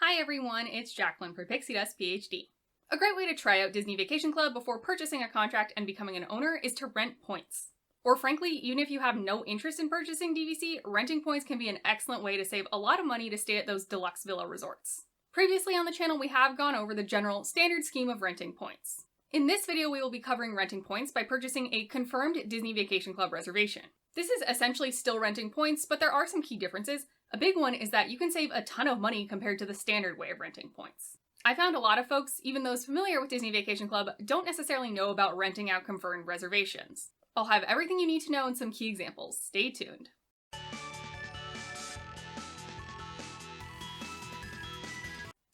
Hi everyone, it's Jacqueline for Pixie Dust PhD. A great way to try out Disney Vacation Club before purchasing a contract and becoming an owner is to rent points. Or frankly, even if you have no interest in purchasing DVC, renting points can be an excellent way to save a lot of money to stay at those Deluxe Villa resorts. Previously on the channel, we have gone over the general standard scheme of renting points. In this video, we will be covering renting points by purchasing a confirmed Disney Vacation Club reservation. This is essentially still renting points, but there are some key differences. A big one is that you can save a ton of money compared to the standard way of renting points. I found a lot of folks, even those familiar with Disney Vacation Club, don't necessarily know about renting out confirmed reservations. I'll have everything you need to know and some key examples. Stay tuned.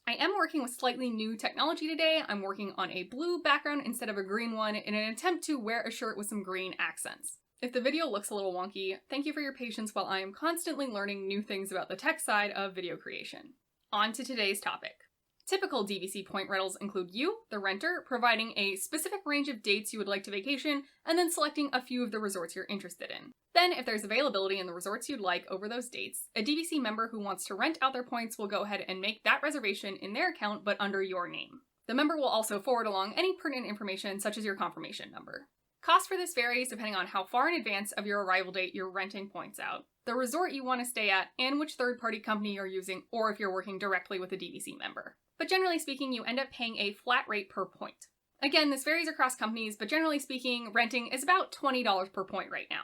I am working with slightly new technology today. I'm working on a blue background instead of a green one in an attempt to wear a shirt with some green accents. If the video looks a little wonky, thank you for your patience while I am constantly learning new things about the tech side of video creation. On to today's topic. Typical DVC point rentals include you, the renter, providing a specific range of dates you would like to vacation, and then selecting a few of the resorts you're interested in. Then, if there's availability in the resorts you'd like over those dates, a DVC member who wants to rent out their points will go ahead and make that reservation in their account but under your name. The member will also forward along any pertinent information such as your confirmation number. Cost for this varies depending on how far in advance of your arrival date you're renting points out, the resort you want to stay at, and which third-party company you're using, or if you're working directly with a DVC member. But generally speaking, you end up paying a flat rate per point. Again, this varies across companies, but generally speaking, renting is about $20 per point right now.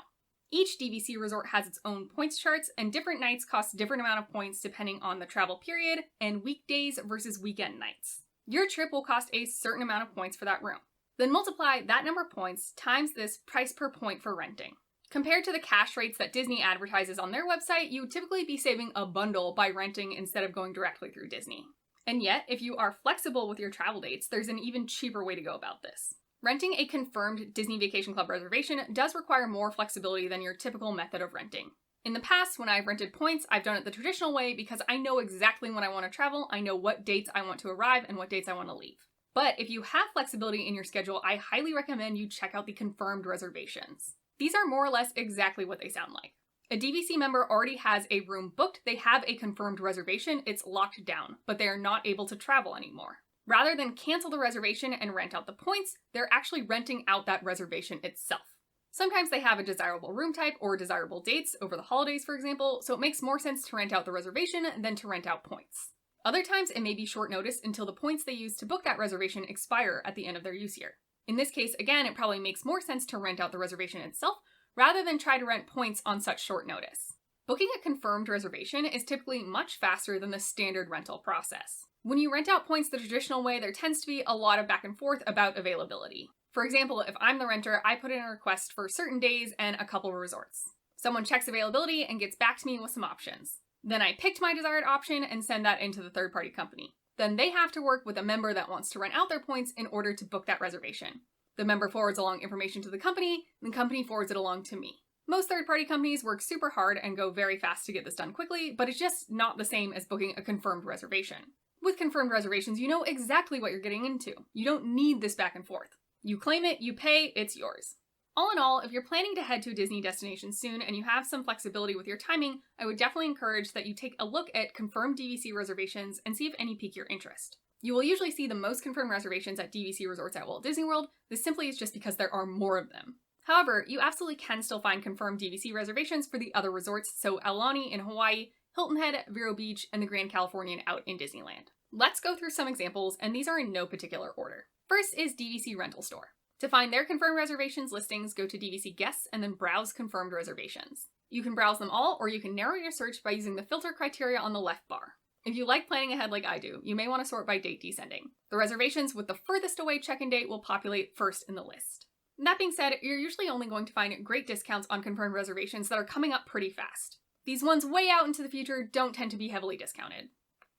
Each DVC resort has its own points charts, and different nights cost different amount of points depending on the travel period and weekdays versus weekend nights. Your trip will cost a certain amount of points for that room. Then multiply that number of points times this price per point for renting. Compared to the cash rates that Disney advertises on their website, you would typically be saving a bundle by renting instead of going directly through Disney. And yet, if you are flexible with your travel dates, there's an even cheaper way to go about this. Renting a confirmed Disney Vacation Club reservation does require more flexibility than your typical method of renting. In the past, when I've rented points, I've done it the traditional way because I know exactly when I want to travel, I know what dates I want to arrive, and what dates I want to leave. But if you have flexibility in your schedule, I highly recommend you check out the confirmed reservations. These are more or less exactly what they sound like. A DVC member already has a room booked, they have a confirmed reservation, it's locked down, but they are not able to travel anymore. Rather than cancel the reservation and rent out the points, they're actually renting out that reservation itself. Sometimes they have a desirable room type or desirable dates over the holidays, for example, so it makes more sense to rent out the reservation than to rent out points. Other times, it may be short notice until the points they use to book that reservation expire at the end of their use year. In this case, again, it probably makes more sense to rent out the reservation itself rather than try to rent points on such short notice. Booking a confirmed reservation is typically much faster than the standard rental process. When you rent out points the traditional way, there tends to be a lot of back and forth about availability. For example, if I'm the renter, I put in a request for certain days and a couple of resorts. Someone checks availability and gets back to me with some options. Then I picked my desired option and send that into the third-party company. Then they have to work with a member that wants to rent out their points in order to book that reservation. The member forwards along information to the company, and the company forwards it along to me. Most third-party companies work super hard and go very fast to get this done quickly, but it's just not the same as booking a confirmed reservation. With confirmed reservations, you know exactly what you're getting into. You don't need this back and forth. You claim it, you pay, it's yours. All in all, if you're planning to head to a Disney destination soon and you have some flexibility with your timing, I would definitely encourage that you take a look at confirmed DVC reservations and see if any pique your interest. You will usually see the most confirmed reservations at DVC resorts at Walt Disney World. This simply is just because there are more of them. However, you absolutely can still find confirmed DVC reservations for the other resorts, so Aulani in Hawaii, Hilton Head, Vero Beach, and the Grand Californian out in Disneyland. Let's go through some examples, and these are in no particular order. First is DVC Rental Store. To find their confirmed reservations listings, go to DVC Guests and then browse confirmed reservations. You can browse them all, or you can narrow your search by using the filter criteria on the left bar. If you like planning ahead like I do, you may want to sort by date descending. The reservations with the furthest away check-in date will populate first in the list. That being said, you're usually only going to find great discounts on confirmed reservations that are coming up pretty fast. These ones way out into the future don't tend to be heavily discounted.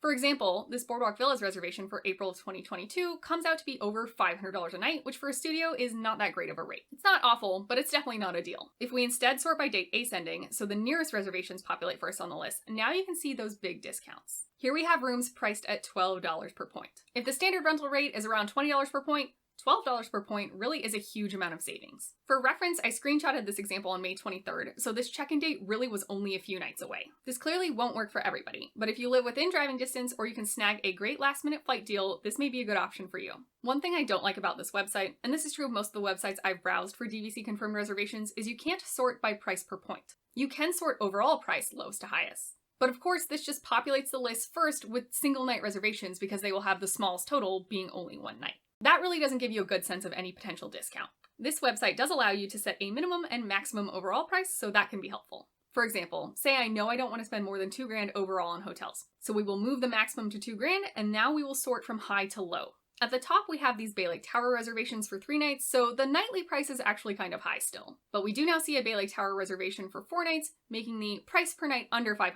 For example, this Boardwalk Villas reservation for April of 2022 comes out to be over $500 a night, which for a studio is not that great of a rate. It's not awful, but it's definitely not a deal. If we instead sort by date ascending, so the nearest reservations populate first on the list, now you can see those big discounts. Here we have rooms priced at $12 per point. If the standard rental rate is around $20 per point, $12 per point really is a huge amount of savings. For reference, I screenshotted this example on May 23rd, so this check-in date really was only a few nights away. This clearly won't work for everybody, but if you live within driving distance or you can snag a great last-minute flight deal, this may be a good option for you. One thing I don't like about this website, and this is true of most of the websites I've browsed for DVC confirmed reservations, is you can't sort by price per point. You can sort overall price lowest to highest. But of course, this just populates the list first with single night reservations because they will have the smallest total being only one night. That really doesn't give you a good sense of any potential discount. This website does allow you to set a minimum and maximum overall price, so that can be helpful. For example, say I know I don't want to spend more than $2,000 overall on hotels. So we will move the maximum to $2,000 and now we will sort from high to low. At the top, we have these Bay Lake Tower reservations for 3 nights, so the nightly price is actually kind of high still. But we do now see a Bay Lake Tower reservation for 4 nights, making the price per night under $500.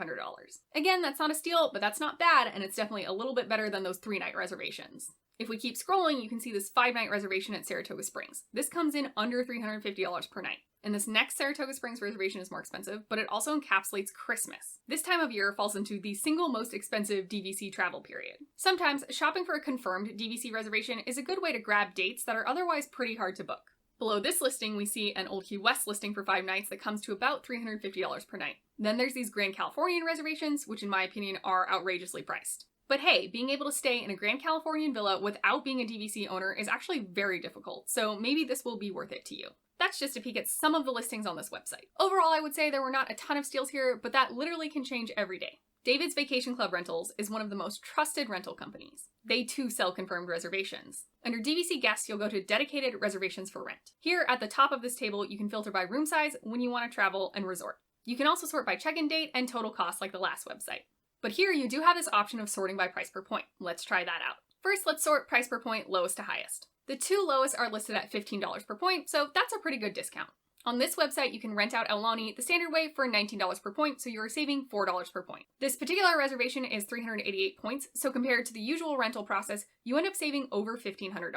Again, that's not a steal, but that's not bad, and it's definitely a little bit better than those 3-night reservations. If we keep scrolling, you can see this 5-night reservation at Saratoga Springs. This comes in under $350 per night. And this next Saratoga Springs reservation is more expensive, but it also encapsulates Christmas. This time of year falls into the single most expensive DVC travel period. Sometimes, shopping for a confirmed DVC reservation is a good way to grab dates that are otherwise pretty hard to book. Below this listing, we see an Old Key West listing for 5 nights that comes to about $350 per night. Then there's these Grand Californian reservations, which in my opinion are outrageously priced. But hey, being able to stay in a Grand Californian villa without being a DVC owner is actually very difficult, so maybe this will be worth it to you. That's just a peek at some of the listings on this website. Overall, I would say there were not a ton of steals here, but that literally can change every day. David's Vacation Club Rentals is one of the most trusted rental companies. They too sell confirmed reservations. Under DVC Guests, you'll go to Dedicated Reservations for Rent. Here, at the top of this table, you can filter by room size, when you want to travel, and resort. You can also sort by check-in date and total cost like the last website. But here, you do have this option of sorting by price per point. Let's try that out. First, let's sort price per point lowest to highest. The 2 lowest are listed at $15 per point, so that's a pretty good discount. On this website, you can rent out Aulani the standard way for $19 per point, so you're saving $4 per point. This particular reservation is 388 points, so compared to the usual rental process, you end up saving over $1,500.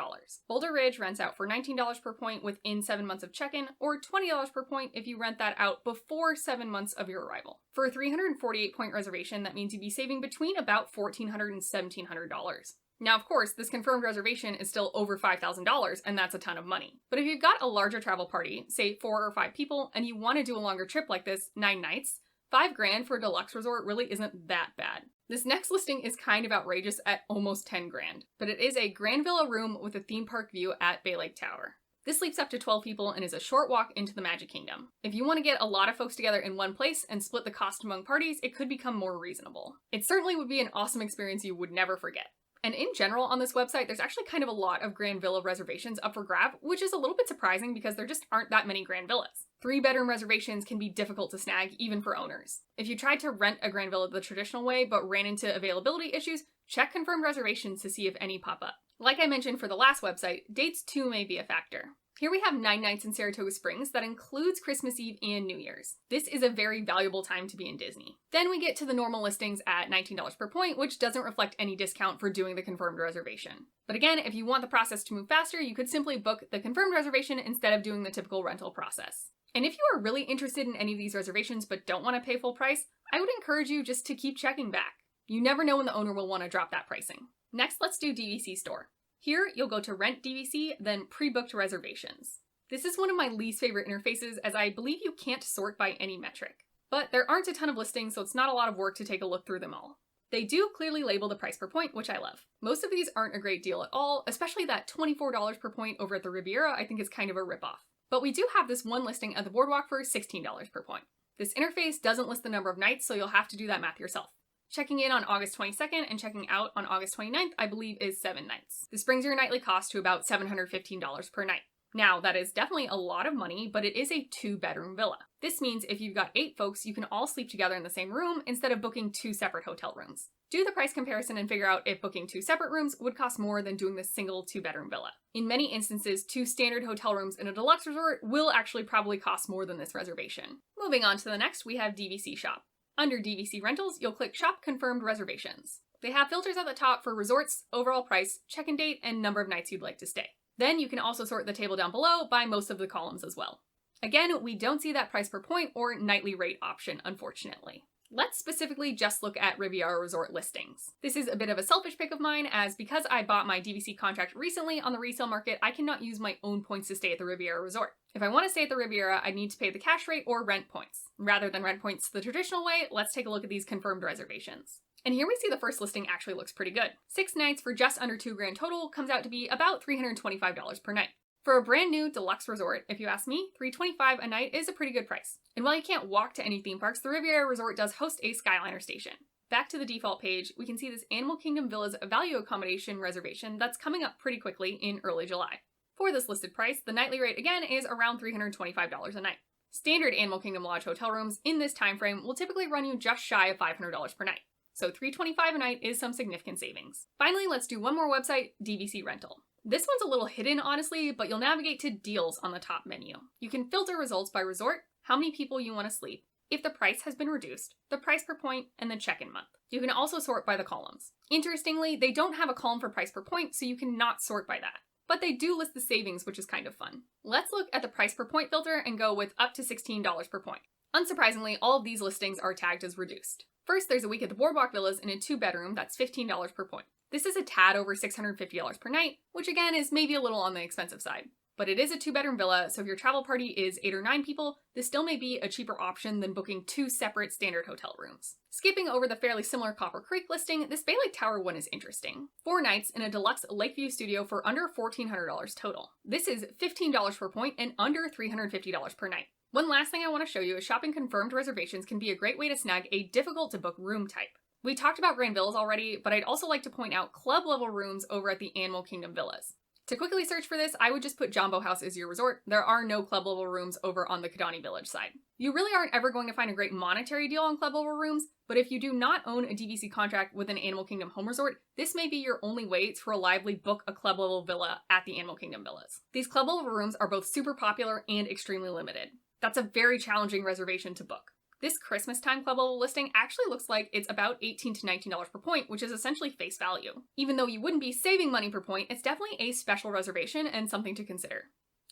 Boulder Ridge rents out for $19 per point within 7 months of check-in, or $20 per point if you rent that out before 7 months of your arrival. For a 348-point reservation, that means you'd be saving between about $1,400 and $1,700. Now, of course, this confirmed reservation is still over $5,000, and that's a ton of money. But if you've got a larger travel party, say 4 or 5 people, and you want to do a longer trip like this, 9 nights, $5,000 for a deluxe resort really isn't that bad. This next listing is kind of outrageous at almost $10,000, but it is a Grand Villa room with a theme park view at Bay Lake Tower. This sleeps up to 12 people and is a short walk into the Magic Kingdom. If you want to get a lot of folks together in one place and split the cost among parties, it could become more reasonable. It certainly would be an awesome experience you would never forget. And in general on this website, there's actually kind of a lot of Grand Villa reservations up for grab, which is a little bit surprising because there just aren't that many Grand Villas. 3-bedroom reservations can be difficult to snag, even for owners. If you tried to rent a Grand Villa the traditional way but ran into availability issues, check confirmed reservations to see if any pop up. Like I mentioned for the last website, dates too may be a factor. Here we have 9 nights in Saratoga Springs that includes Christmas Eve and New Year's. This is a very valuable time to be in Disney. Then we get to the normal listings at $19 per point, which doesn't reflect any discount for doing the confirmed reservation. But again, if you want the process to move faster, you could simply book the confirmed reservation instead of doing the typical rental process. And if you are really interested in any of these reservations but don't want to pay full price, I would encourage you just to keep checking back. You never know when the owner will want to drop that pricing. Next, let's do DVC Store. Here, you'll go to Rent DVC, then Pre-Booked Reservations. This is one of my least favorite interfaces as I believe you can't sort by any metric. But there aren't a ton of listings, so it's not a lot of work to take a look through them all. They do clearly label the price per point, which I love. Most of these aren't a great deal at all, especially that $24 per point over at the Riviera I think is kind of a ripoff. But we do have this one listing at the Boardwalk for $16 per point. This interface doesn't list the number of nights, so you'll have to do that math yourself. Checking in on August 22nd and checking out on August 29th, I believe, is 7 nights. This brings your nightly cost to about $715 per night. Now, that is definitely a lot of money, but it is a 2-bedroom villa. This means if you've got 8 folks, you can all sleep together in the same room instead of booking 2 separate hotel rooms. Do the price comparison and figure out if booking 2 separate rooms would cost more than doing this single 2-bedroom villa. In many instances, 2 standard hotel rooms in a deluxe resort will actually probably cost more than this reservation. Moving on to the next, we have DVC Shop. Under DVC Rentals, you'll click Shop Confirmed Reservations. They have filters at the top for resorts, overall price, check-in date, and number of nights you'd like to stay. Then you can also sort the table down below by most of the columns as well. Again, we don't see that price per point or nightly rate option, unfortunately. Let's specifically just look at Riviera Resort listings. This is a bit of a selfish pick of mine, as because I bought my DVC contract recently on the resale market, I cannot use my own points to stay at the Riviera Resort. If I want to stay at the Riviera, I need to pay the cash rate or rent points. Rather than rent points the traditional way, let's take a look at these confirmed reservations. And here we see the first listing actually looks pretty good. 6 nights for just under $2,000 total comes out to be about $325 per night. For a brand new deluxe resort, if you ask me, $325 a night is a pretty good price. And while you can't walk to any theme parks, the Riviera Resort does host a Skyliner station. Back to the default page, we can see this Animal Kingdom Villa's value accommodation reservation that's coming up pretty quickly in early July. For this listed price, the nightly rate again is around $325 a night. Standard Animal Kingdom Lodge hotel rooms in this time frame will typically run you just shy of $500 per night. So $325 a night is some significant savings. Finally, let's do one more website, DVC Rental. This one's a little hidden, honestly, but you'll navigate to deals on the top menu. You can filter results by resort, how many people you want to sleep, if the price has been reduced, the price per point, and the check-in month. You can also sort by the columns. Interestingly, they don't have a column for price per point, so you cannot sort by that. But they do list the savings, which is kind of fun. Let's look at the price per point filter and go with up to $16 per point. Unsurprisingly, all of these listings are tagged as reduced. First, there's a week at the Boardwalk Villas in a 2-bedroom that's $15 per point. This is a tad over $650 per night, which again is maybe a little on the expensive side. But it is a 2-bedroom villa, so if your travel party is 8 or 9 people, this still may be a cheaper option than booking 2 separate standard hotel rooms. Skipping over the fairly similar Copper Creek listing, this Bay Lake Tower one is interesting. 4 nights in a deluxe Lakeview studio for under $1,400 total. This is $15 per point and under $350 per night. One last thing I want to show you is shopping confirmed reservations can be a great way to snag a difficult to book room type. We talked about Grand Villas already, but I'd also like to point out club level rooms over at the Animal Kingdom Villas. To quickly search for this, I would just put Jambo House as your resort. There are no club level rooms over on the Kidani Village side. You really aren't ever going to find a great monetary deal on club level rooms, but if you do not own a DVC contract with an Animal Kingdom home resort, this may be your only way to reliably book a club level villa at the Animal Kingdom Villas. These club level rooms are both super popular and extremely limited. That's a very challenging reservation to book. This Christmas time club level listing actually looks like it's about $18 to $19 per point, which is essentially face value. Even though you wouldn't be saving money per point, it's definitely a special reservation and something to consider.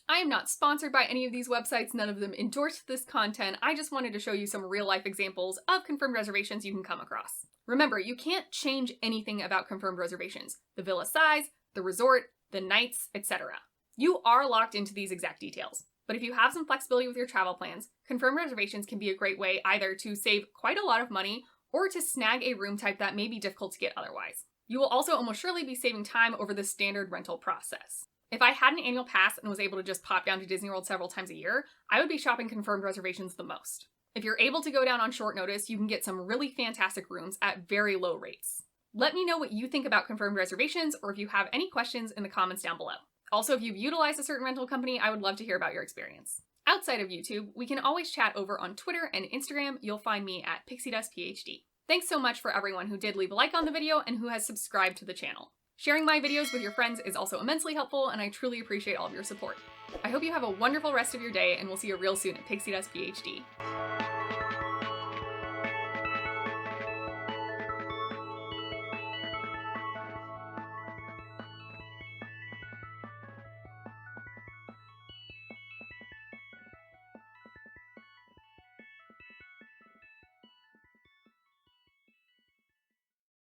I am not sponsored by any of these websites, none of them endorse this content, I just wanted to show you some real life examples of confirmed reservations you can come across. Remember, you can't change anything about confirmed reservations. The villa size, the resort, the nights, etc. You are locked into these exact details. But if you have some flexibility with your travel plans, confirmed reservations can be a great way either to save quite a lot of money or to snag a room type that may be difficult to get otherwise. You will also almost surely be saving time over the standard rental process. If I had an annual pass and was able to just pop down to Disney World several times a year, I would be shopping confirmed reservations the most. If you're able to go down on short notice, you can get some really fantastic rooms at very low rates. Let me know what you think about confirmed reservations or if you have any questions in the comments down below. Also, if you've utilized a certain rental company, I would love to hear about your experience. Outside of YouTube, we can always chat over on Twitter and Instagram. You'll find me at PixieDustPhD. Thanks so much for everyone who did leave a like on the video and who has subscribed to the channel. Sharing my videos with your friends is also immensely helpful, and I truly appreciate all of your support. I hope you have a wonderful rest of your day, and we'll see you real soon at PixieDustPhD.